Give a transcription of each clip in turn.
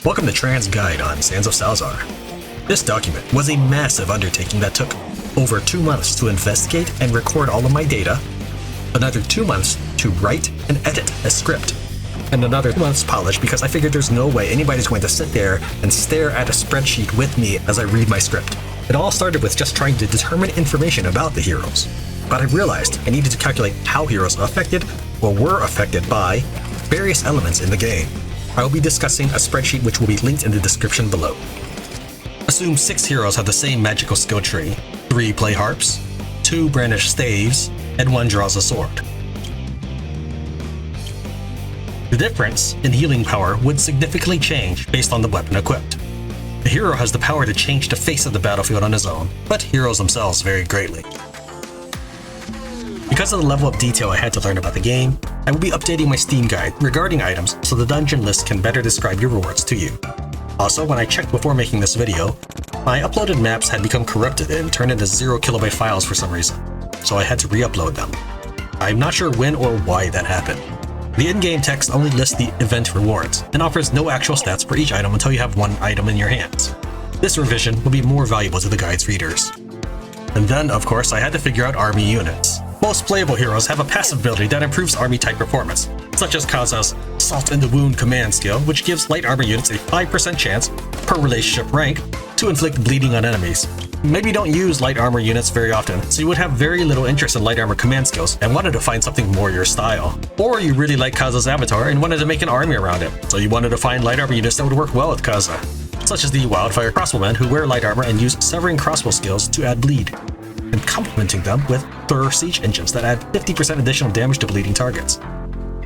Welcome to Tran's Guide on Sands of Salzaar. This document was a massive undertaking that took over 2 months to investigate and record all of my data, another 2 months to write and edit a script, and another 2 months polish because I figured there's no way anybody's going to sit there and stare at a spreadsheet with me as I read my script. It all started with just trying to determine information about the heroes, but I realized I needed to calculate how heroes are affected or were affected by various elements in the game. I will be discussing a spreadsheet which will be linked in the description below. Assume 6 heroes have the same magical skill tree. 3 play harps, 2 brandish staves, and 1 draws a sword. The difference in healing power would significantly change based on the weapon equipped. A hero has the power to change the face of the battlefield on his own, but heroes themselves vary greatly. Because of the level of detail I had to learn about the game, I will be updating my Steam guide regarding items so the dungeon list can better describe your rewards to you. Also, when I checked before making this video, my uploaded maps had become corrupted and turned into 0 kilobyte files for some reason, so I had to re-upload them. I'm not sure when or why that happened. The in-game text only lists the event rewards and offers no actual stats for each item until you have 1 item in your hands. This revision will be more valuable to the guide's readers. And then, of course, I had to figure out army units. Most playable heroes have a passive ability that improves army type performance, such as Kaza's Salt in the Wound command skill, which gives light armor units a 5% chance, per relationship rank, to inflict bleeding on enemies. Maybe you don't use light armor units very often, so you would have very little interest in light armor command skills and wanted to find something more your style. Or you really like Kaza's avatar and wanted to make an army around it, so you wanted to find light armor units that would work well with Kaza, such as the Wildfire Crossbowmen who wear light armor and use Severing Crossbow skills to add bleed, and complementing them with thorough siege engines that add 50% additional damage to bleeding targets.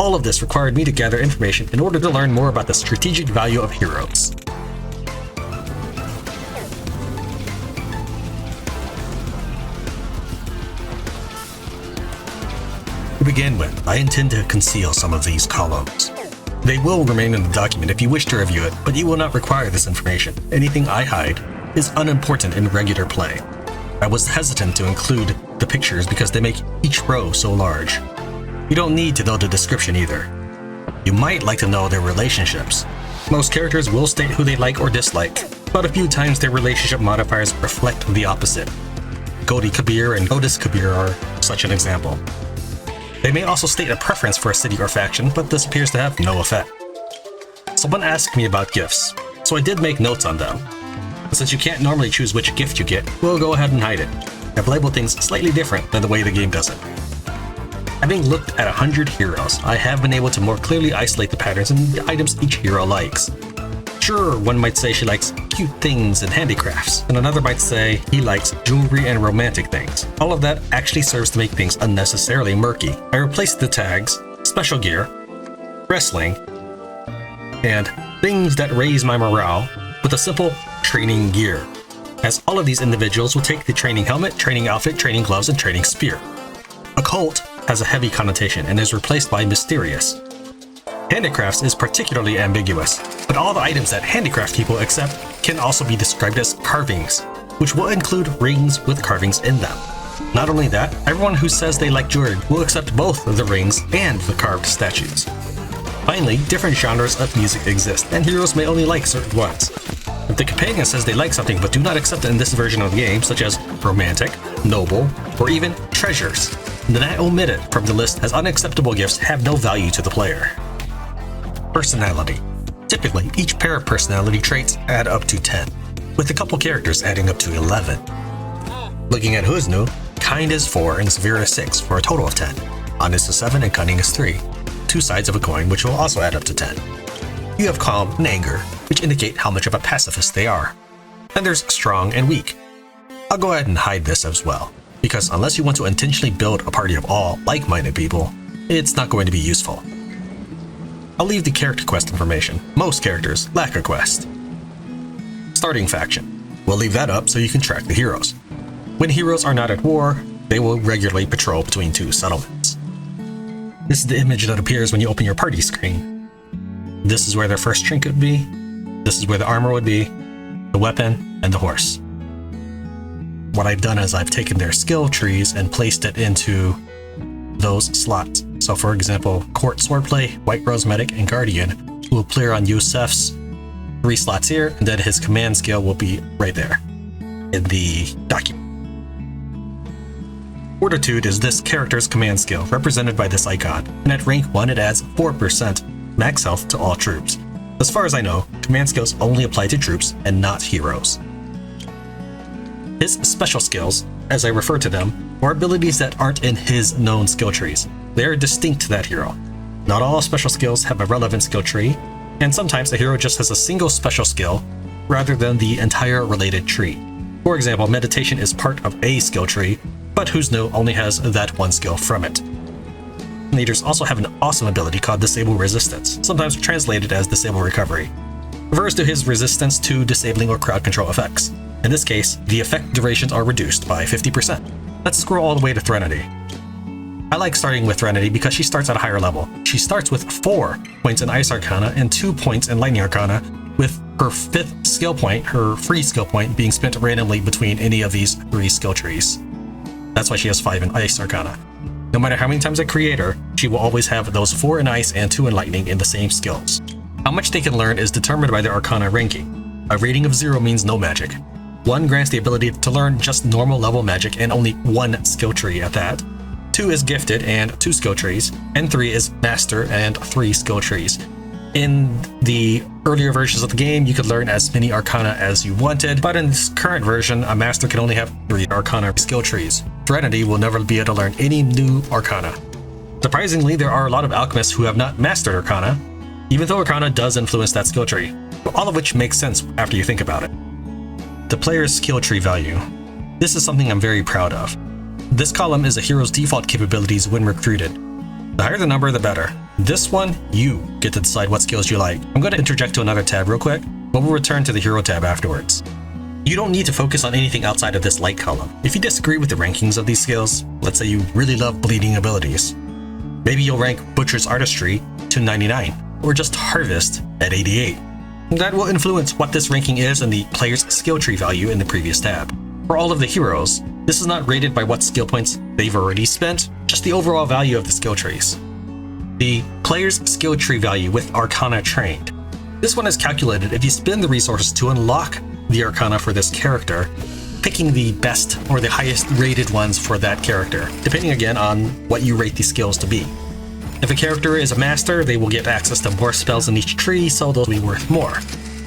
All of this required me to gather information in order to learn more about the strategic value of heroes. To begin with, I intend to conceal some of these columns. They will remain in the document if you wish to review it, but you will not require this information. Anything I hide is unimportant in regular play. I was hesitant to include the pictures because they make each row so large. You don't need to know the description either. You might like to know their relationships. Most characters will state who they like or dislike, but a few times their relationship modifiers reflect the opposite. Godi Kabir and Otis Kabir are such an example. They may also state a preference for a city or faction, but this appears to have no effect. Someone asked me about gifts, so I did make notes on them. But since you can't normally choose which gift you get, we'll go ahead and hide it. I've labeled things slightly different than the way the game does it. Having looked at 100 heroes, I have been able to more clearly isolate the patterns and the items each hero likes. Sure, one might say she likes cute things and handicrafts, and another might say he likes jewelry and romantic things. All of that actually serves to make things unnecessarily murky. I replaced the tags, special gear, wrestling, and things that raise my morale with a simple training gear, as all of these individuals will take the training helmet, training outfit, training gloves, and training spear. Occult has a heavy connotation and is replaced by mysterious. Handicrafts is particularly ambiguous, but all the items that handicraft people accept can also be described as carvings, which will include rings with carvings in them. Not only that, everyone who says they like jewelry will accept both the rings and the carved statues. Finally, different genres of music exist, and heroes may only like certain ones. If the companion says they like something but do not accept it in this version of the game, such as romantic, noble, or even treasures, then I omit it from the list as unacceptable gifts have no value to the player. Personality. Typically, each pair of personality traits add up to 10, with a couple characters adding up to 11. Looking at Huznu, kind is 4 and severe is 6 for a total of 10. Honest is 7 and cunning is 3, 2 sides of a coin which will also add up to 10. You have calm and anger, which indicate how much of a pacifist they are. Then there's strong and weak. I'll go ahead and hide this as well, because unless you want to intentionally build a party of all like-minded people, it's not going to be useful. I'll leave the character quest information. Most characters lack a quest. Starting faction. We'll leave that up so you can track the heroes. When heroes are not at war, they will regularly patrol between 2 settlements. This is the image that appears when you open your party screen. This is where their first trinket would be. This is where the armor would be, the weapon, and the horse. What I've done is I've taken their skill trees and placed it into those slots. So for example, Court Swordplay, White Rose Medic, and Guardian will appear on Yusef's 3 slots here, and then his command skill will be right there in the document. Fortitude is this character's command skill, represented by this icon, and at rank 1 it adds 4% max health to all troops. As far as I know, command skills only apply to troops and not heroes. His special skills, as I refer to them, are abilities that aren't in his known skill trees. They are distinct to that hero. Not all special skills have a relevant skill tree, and sometimes a hero just has a single special skill rather than the entire related tree. For example, meditation is part of a skill tree, but whose note only has that one skill from it. Leaders also have an awesome ability called Disable Resistance, sometimes translated as Disable Recovery. Refers to his resistance to disabling or crowd control effects. In this case, the effect durations are reduced by 50%. Let's scroll all the way to Threnody. I like starting with Threnody because she starts at a higher level. She starts with 4 points in Ice Arcana and 2 points in Lightning Arcana, with her 5th skill point, her free skill point, being spent randomly between any of these 3 skill trees. That's why she has 5 in Ice Arcana. No matter how many times I create her, she will always have those 4 in Ice and 2 in Lightning in the same skills. How much they can learn is determined by their Arcana ranking. A rating of 0 means no magic. 1 grants the ability to learn just normal level magic and only 1 skill tree at that. 2 is gifted and 2 skill trees, and 3 is master and 3 skill trees. In the earlier versions of the game, you could learn as many Arcana as you wanted, but in this current version, a master can only have 3 Arcana skill trees. Threnody will never be able to learn any new Arcana. Surprisingly, there are a lot of alchemists who have not mastered Arcana, even though Arcana does influence that skill tree, all of which makes sense after you think about it. The player's skill tree value. This is something I'm very proud of. This column is a hero's default capabilities when recruited. The higher the number, the better. This one, you get to decide what skills you like. I'm going to interject to another tab real quick, but we'll return to the hero tab afterwards. You don't need to focus on anything outside of this light column. If you disagree with the rankings of these skills, let's say you really love bleeding abilities, maybe you'll rank Butcher's Artistry to 99, or just Harvest at 88. That will influence what this ranking is in the player's skill tree value in the previous tab. For all of the heroes, this is not rated by what skill points they've already spent, just the overall value of the skill trees. The player's skill tree value with Arcana trained. This one is calculated if you spend the resources to unlock the Arcana for this character, picking the best or the highest rated ones for that character, depending again on what you rate these skills to be. If a character is a master, they will get access to more spells in each tree, so they'll be worth more.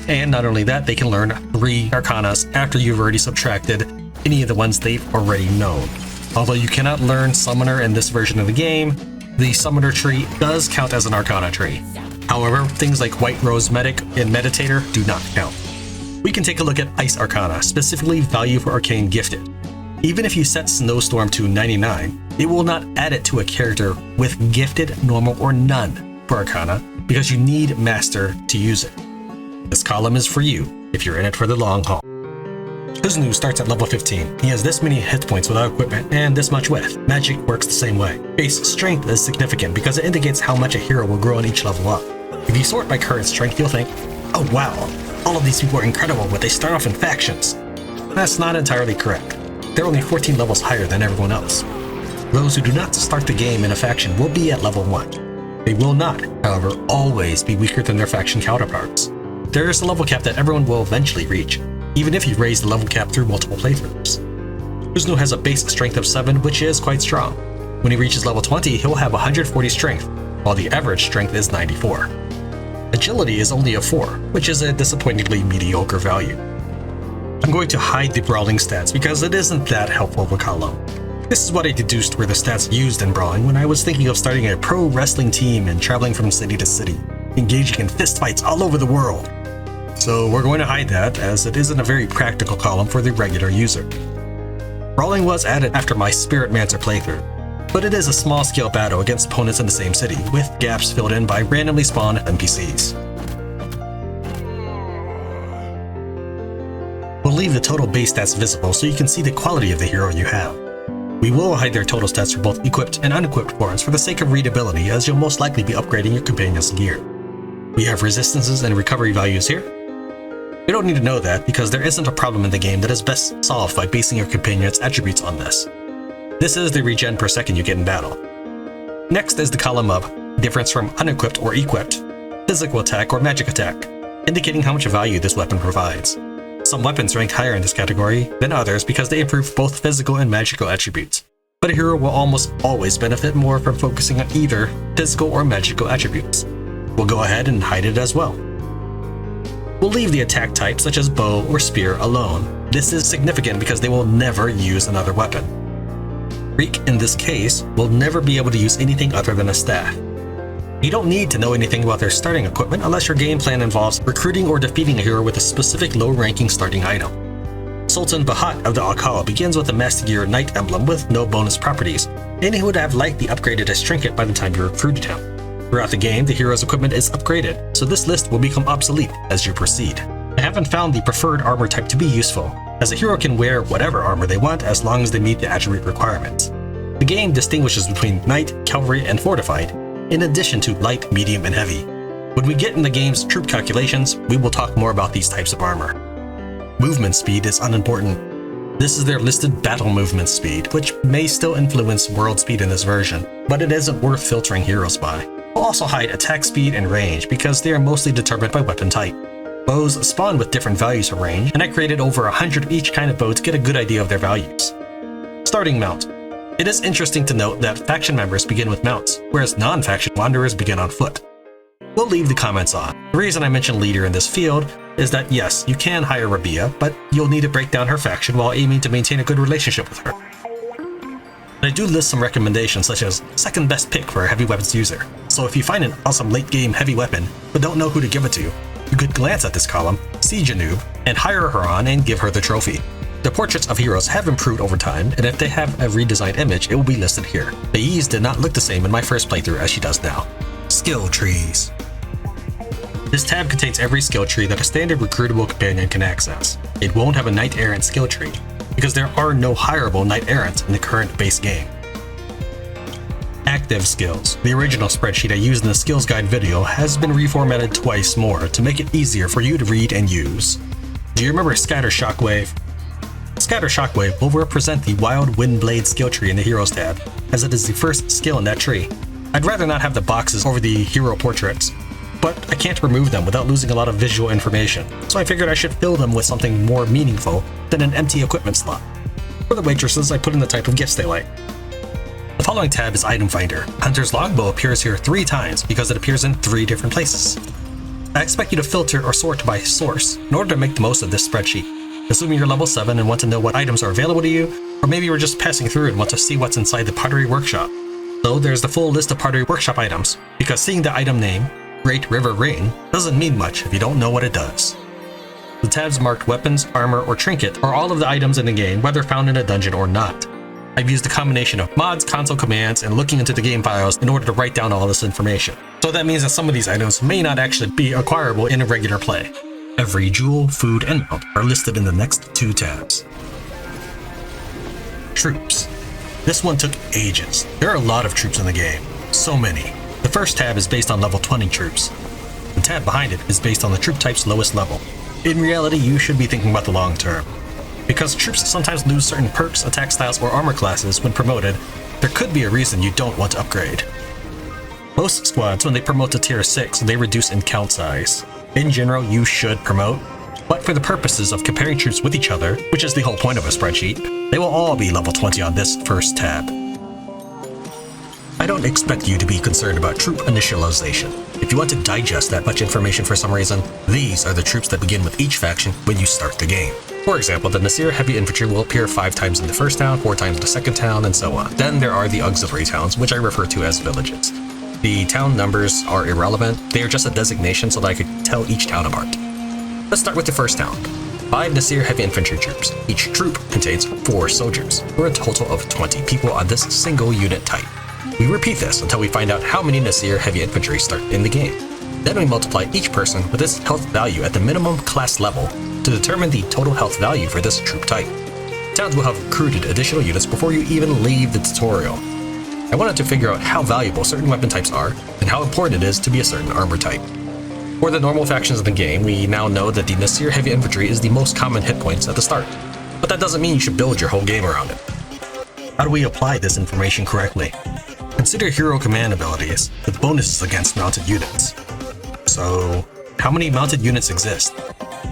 And not only that, they can learn 3 Arcanas after you've already subtracted any of the ones they've already known. Although you cannot learn Summoner in this version of the game, the Summoner tree does count as an Arcana tree. However, things like White Rose Medic and Meditator do not count. We can take a look at Ice Arcana, specifically value for Arcane Gifted. Even if you set Snowstorm to 99, it will not add it to a character with Gifted, Normal, or None for Arcana, because you need Master to use it. This column is for you, if you're in it for the long haul. Kuznu starts at level 15. He has this many hit points without equipment, and this much with. Magic works the same way. Base strength is significant because it indicates how much a hero will grow in each level up. If you sort by current strength, you'll think, oh wow, all of these people are incredible, but they start off in factions. That's not entirely correct. They're only 14 levels higher than everyone else. Those who do not start the game in a faction will be at level 1. They will not, however, always be weaker than their faction counterparts. There is a level cap that everyone will eventually reach, even if you raise the level cap through multiple playthroughs. Kuznu has a base strength of 7, which is quite strong. When he reaches level 20, he'll have 140 strength, while the average strength is 94. Agility is only a 4, which is a disappointingly mediocre value. I'm going to hide the brawling stats because it isn't that helpful of a column. This is what I deduced were the stats used in brawling when I was thinking of starting a pro wrestling team and traveling from city to city, engaging in fistfights all over the world. So we're going to hide that, as it isn't a very practical column for the regular user. Brawling was added after my Spirit Mancer playthrough, but it is a small-scale battle against opponents in the same city, with gaps filled in by randomly spawned NPCs. We'll leave the total base stats visible so you can see the quality of the hero you have. We will hide their total stats for both equipped and unequipped forms for the sake of readability, as you'll most likely be upgrading your companion's gear. We have resistances and recovery values here. You don't need to know that, because there isn't a problem in the game that is best solved by basing your companion's attributes on this. This is the regen per second you get in battle. Next is the column of difference from unequipped or equipped, physical attack or magic attack. indicating how much value this weapon provides. Some weapons rank higher in this category than others because they improve both physical and magical attributes, but a hero will almost always benefit more from focusing on either physical or magical attributes. We'll go ahead and hide it as well. We'll leave the attack type such as bow or spear alone. This is significant because they will never use another weapon. Reek, in this case, will never be able to use anything other than a staff. You don't need to know anything about their starting equipment unless your game plan involves recruiting or defeating a hero with a specific low-ranking starting item. Sultan Bahat of the Alcala begins with a Master Gear Knight emblem with no bonus properties, and he would have likely upgraded his trinket by the time you recruited him. Throughout the game, the hero's equipment is upgraded, so this list will become obsolete as you proceed. I haven't found the preferred armor type to be useful, as a hero can wear whatever armor they want as long as they meet the attribute requirements. The game distinguishes between Knight, Cavalry, and Fortified, in addition to Light, Medium, and Heavy. When we get in the game's troop calculations, we will talk more about these types of armor. Movement speed is unimportant. This is their listed battle movement speed, which may still influence world speed in this version, but it isn't worth filtering heroes by. We'll also hide attack speed and range because they are mostly determined by weapon type. Bows spawn with different values for range, and I created over 100 of each kind of bow to get a good idea of their values. Starting mount. It is interesting to note that faction members begin with mounts, whereas non-faction wanderers begin on foot. We'll leave the comments on. The reason I mentioned leader in this field is that yes, you can hire Rabia, but you'll need to break down her faction while aiming to maintain a good relationship with her. I do list some recommendations such as second best pick for a heavy weapons user, so if you find an awesome late game heavy weapon but don't know who to give it to, you could glance at this column, see Janub, and hire her on and give her the trophy. The portraits of heroes have improved over time, and if they have a redesigned image, it will be listed here. These did not look the same in my first playthrough as she does now. Skill trees. This tab contains every skill tree that a standard recruitable companion can access. It won't have a Knight Errant skill tree, because there are no hireable Knight Errants in the current base game. Active skills. The original spreadsheet I used in the skills guide video has been reformatted twice more to make it easier for you to read and use. Do you remember Scatter Shockwave? Scatter Shockwave will represent the Wild Wind Blade skill tree in the Heroes tab, as it is the first skill in that tree. I'd rather not have the boxes over the hero portraits, but I can't remove them without losing a lot of visual information, so I figured I should fill them with something more meaningful than an empty equipment slot. For the waitresses, I put in the type of gifts they like. The following tab is Item Finder. Hunter's Longbow appears here 3 times because it appears in 3 different places. I expect you to filter or sort by source in order to make the most of this spreadsheet. Assuming you're level 7 and want to know what items are available to you, or maybe you're just passing through and want to see what's inside the Pottery Workshop. So there's the full list of Pottery Workshop items, because seeing the item name, Great River Ring, doesn't mean much if you don't know what it does. The tabs marked Weapons, Armor, or Trinket are all of the items in the game, whether found in a dungeon or not. I've used a combination of mods, console commands, and looking into the game files in order to write down all this information. So that means that some of these items may not actually be acquirable in a regular play. Every jewel, food, and mount are listed in the next 2 tabs. Troops. This one took ages. There are a lot of troops in the game. So many. The first tab is based on level 20 troops. The tab behind it is based on the troop type's lowest level. In reality, you should be thinking about the long term. Because troops sometimes lose certain perks, attack styles, or armor classes when promoted, there could be a reason you don't want to upgrade. Most squads, when they promote to tier 6, they reduce in count size. In general, you should promote, but for the purposes of comparing troops with each other, which is the whole point of a spreadsheet, they will all be level 20 on this first tab. I don't expect you to be concerned about troop initialization. If you want to digest that much information for some reason, these are the troops that begin with each faction when you start the game. For example, the Nasir Heavy Infantry will appear 5 times in the first town, 4 times in the second town, and so on. Then there are the auxiliary towns, which I refer to as villages. The town numbers are irrelevant, they are just a designation so that I could tell each town apart. Let's start with the first town. 5 Nasir Heavy Infantry troops. Each troop contains 4 soldiers, for a total of 20 people on this single unit type. We repeat this until we find out how many Nasir Heavy Infantry start in the game. Then we multiply each person with its health value at the minimum class level to determine the total health value for this troop type. Towns will have recruited additional units before you even leave the tutorial. I wanted to figure out how valuable certain weapon types are and how important it is to be a certain armor type. For the normal factions of the game, we now know that the Nasir Heavy Infantry is the most common hit points at the start, but that doesn't mean you should build your whole game around it. How do we apply this information correctly? Consider hero command abilities with bonuses against mounted units. So, how many mounted units exist.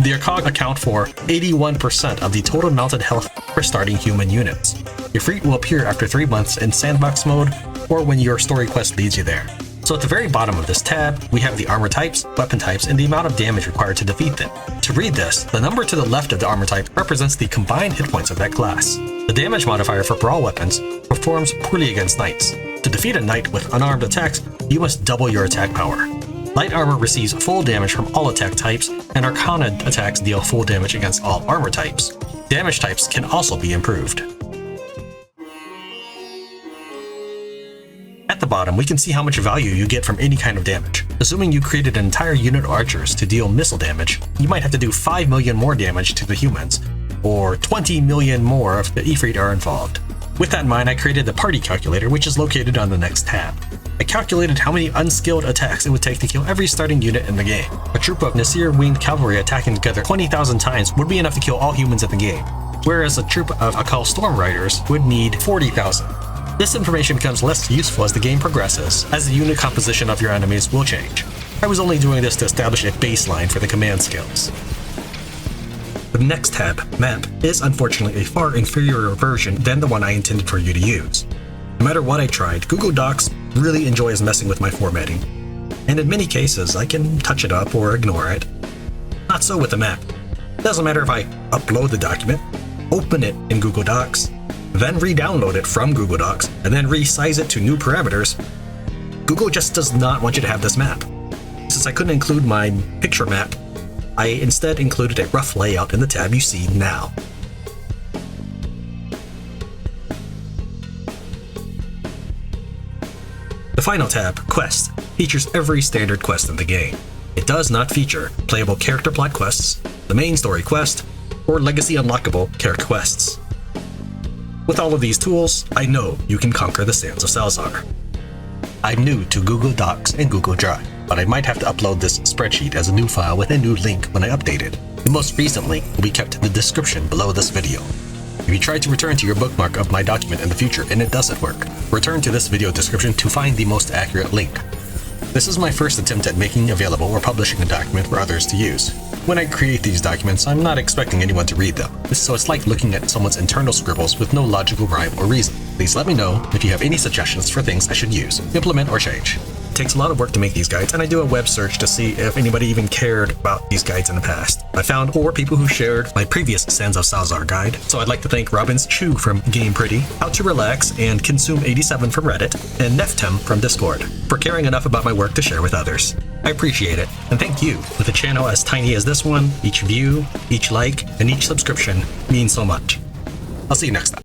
The ARCOG account for 81% of the total mounted health for starting human units. Your fleet will appear after 3 months in sandbox mode or when your story quest leads you there. So at the very bottom of this tab, we have the armor types, weapon types, and the amount of damage required to defeat them. To read this, the number to the left of the armor type represents the combined hit points of that class. The damage modifier for brawl weapons performs poorly against knights. To defeat a knight with unarmed attacks, you must double your attack power. Light armor receives full damage from all attack types, and Arcana attacks deal full damage against all armor types. Damage types can also be improved. At the bottom, we can see how much value you get from any kind of damage. Assuming you created an entire unit of archers to deal missile damage, you might have to do 5 million more damage to the humans, or 20 million more if the Ifrit are involved. With that in mind, I created the party calculator, which is located on the next tab. I calculated how many unskilled attacks it would take to kill every starting unit in the game. A troop of Nasir winged cavalry attacking together 20,000 times would be enough to kill all humans in the game, whereas a troop of Akal Storm Riders would need 40,000. This information becomes less useful as the game progresses, as the unit composition of your enemies will change. I was only doing this to establish a baseline for the command skills. The next tab, Map, is unfortunately a far inferior version than the one I intended for you to use. No matter what I tried, Google Docs really enjoys messing with my formatting, and in many cases I can touch it up or ignore it. Not so with the map. It doesn't matter if I upload the document, open it in Google Docs, then re-download it from Google Docs, and then resize it to new parameters. Google just does not want you to have this map. Since I couldn't include my picture map, I instead included a rough layout in the tab you see now. The final tab, Quest, features every standard quest in the game. It does not feature playable character plot quests, the main story quest, or legacy unlockable character quests. With all of these tools, I know you can conquer the sands of Salzaar. I'm new to Google Docs and Google Drive, but I might have to upload this spreadsheet as a new file with a new link when I update it. The most recent link will be kept in the description below this video. If you try to return to your bookmark of my document in the future and it doesn't work, return to this video description to find the most accurate link. This is my first attempt at making available or publishing a document for others to use. When I create these documents, I'm not expecting anyone to read them, so it's like looking at someone's internal scribbles with no logical rhyme or reason. Please let me know if you have any suggestions for things I should use, implement, or change. It takes a lot of work to make these guides, and I do a web search to see if anybody even cared about these guides in the past. I found 4 people who shared my previous Sands of Salzaar guide, so I'd like to thank Robins Chu from Game Pretty, How to Relax and Consume87 from Reddit, and Neftem from Discord for caring enough about my work to share with others. I appreciate it, and thank you. With a channel as tiny as this one, each view, each like, and each subscription means so much. I'll see you next time.